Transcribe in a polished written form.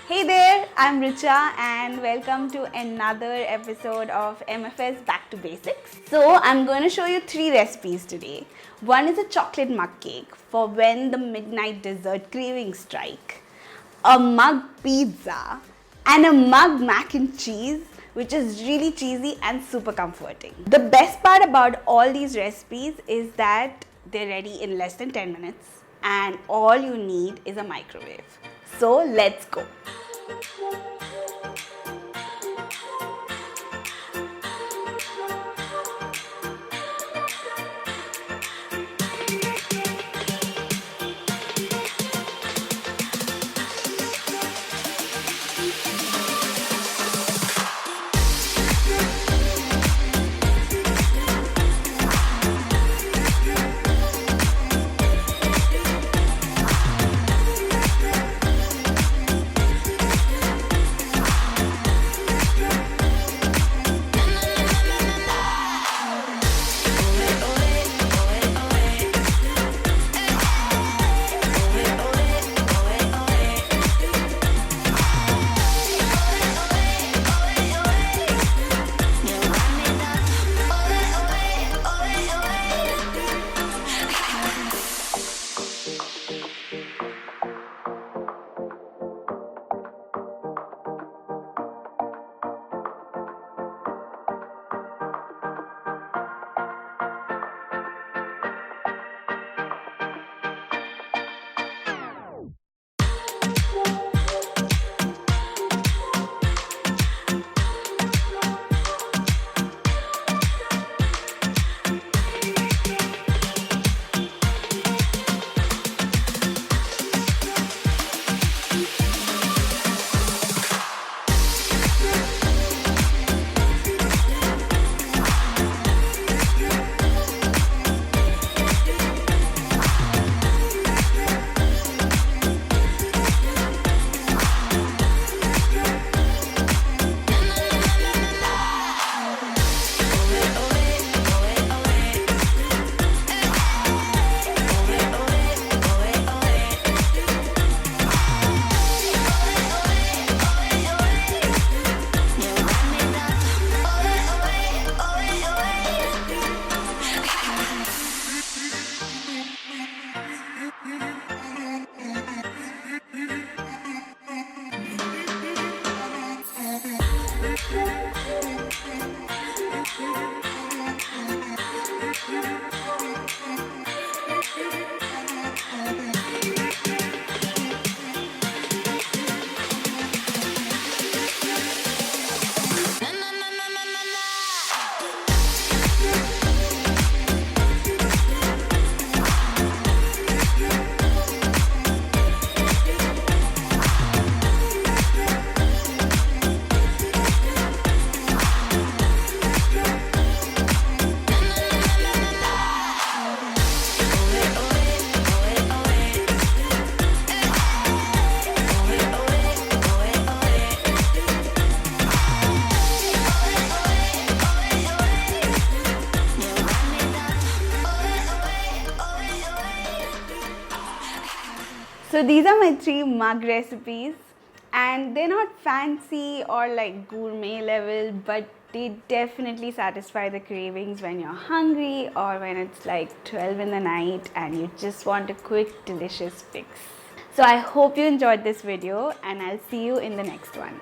Hey there, I'm Richa and welcome to another episode of MFS Back to Basics. So I'm going to show you 3 recipes today. One is a chocolate mug cake for when the midnight dessert cravings strike, a mug pizza, and a mug mac and cheese, which is really cheesy and super comforting. The best part about all these recipes is that they're ready in less than 10 minutes and all you need is a microwave. So let's go. So these are my 3 mug recipes and they're not fancy or like gourmet level, but they definitely satisfy the cravings when you're hungry or when it's like 12 in the night and you just want a quick delicious fix. So I hope you enjoyed this video and I'll see you in the next one.